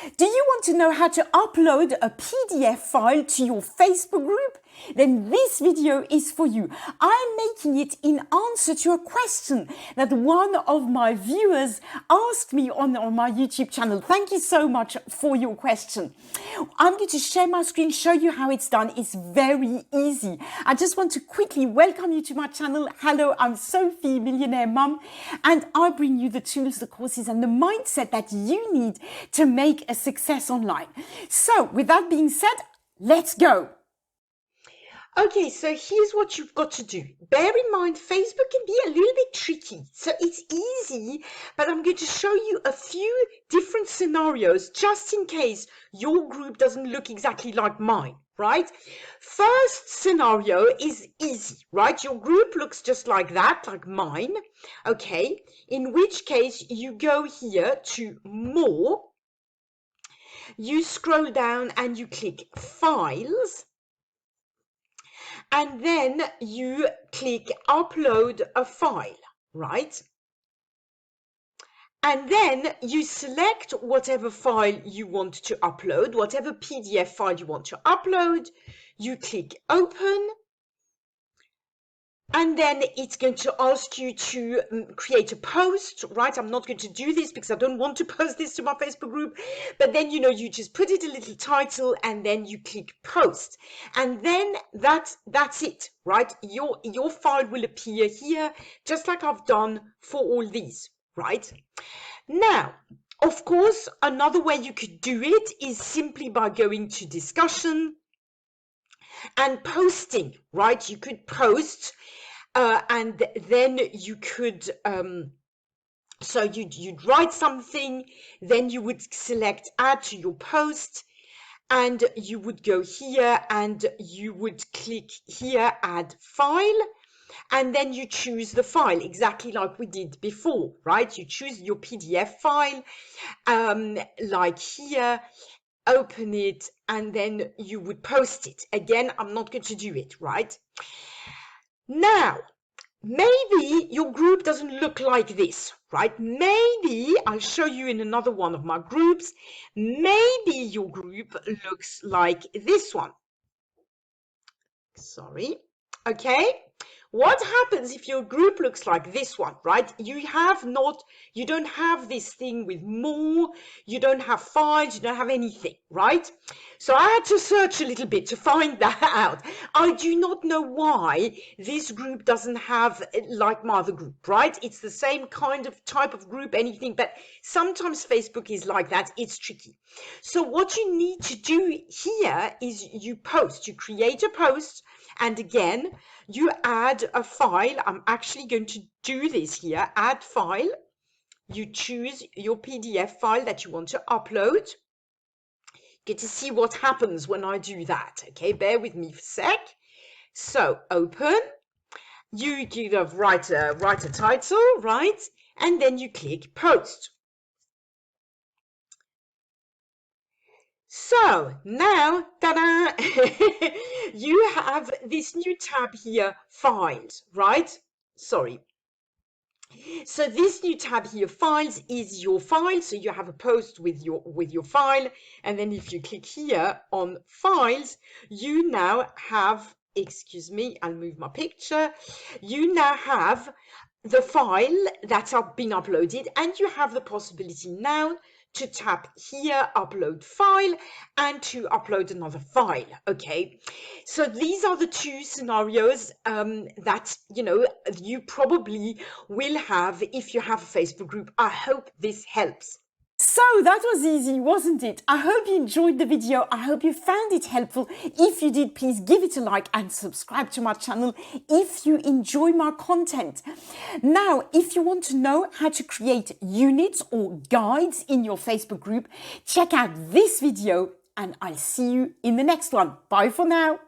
Do you want to know how to upload a PDF file to your Facebook group? Then this video is for you. I'm making it in answer to a question that one of my viewers asked me on my YouTube channel. Thank you so much for your question. I'm going to share my screen, show you how it's done. It's very easy. I just want to quickly welcome you to my channel. Hello, I'm Sophie, Millionaire Mum, and I bring you the tools, the courses, and the mindset that you need to make a success online. So with that being said, let's go. Okay, so here's what you've got to do. Bear in mind, Facebook can be a little bit tricky. So it's easy, but I'm going to show you a few different scenarios just in case your group doesn't look exactly like mine, right? First scenario is easy, right? Your group looks just like that, like mine, okay? In which case you go here to More, you scroll down and you click Files, and then you click Upload a file, right? And then you select whatever file you want to upload, whatever PDF file you want to upload. You click Open. And then it's going to ask you to create a post, right? I'm not going to do this because I don't want to post this to my Facebook group. But then, you just put it a little title and then you click post. And then that's it, right? Your file will appear here, just like I've done for all these, right? Now, of course, another way you could do it is simply by going to discussion and posting, right? You could post and then you could, so you'd write something, then you would select add to your post, and you would go here and you would click here, add file, and then you choose the file exactly like we did before, right? You choose your PDF file, like here, open it, and then you would post it. Again, I'm not going to do it, right? Now, maybe your group doesn't look like this, right? Maybe, I'll show you in another one of my groups, maybe your group looks like this one. Sorry. Okay. What happens if your group looks like this one, right? You don't have this thing with more, you don't have files, you don't have anything, right? So I had to search a little bit to find that out. I do not know why this group doesn't have like my other group, right? It's the same kind of type of group, anything, but sometimes Facebook is like that. It's tricky. So what you need to do here is you create a post, and again, you add a file. I'm actually going to do this here. Add file. You choose your PDF file that you want to upload. Get to see what happens when I do that. Okay, bear with me for a sec. So open. You write a title, right? And then you click post. So now, ta-da, you have this new tab here, files, right? Sorry. So this new tab here, files, is your file. So you have a post with your file. And then if you click here on files, you now have, excuse me, I'll move my picture. You now have the file that's been uploaded, and you have the possibility now to tap here, upload file, and to upload another file. Okay, so these are the two scenarios that you probably will have if you have a Facebook group. I hope this helps. So that was easy, wasn't it? I hope you enjoyed the video. I hope you found it helpful. If you did, please give it a like and subscribe to my channel if you enjoy my content. Now, if you want to know how to create units or guides in your Facebook group, check out this video and I'll see you in the next one. Bye for now.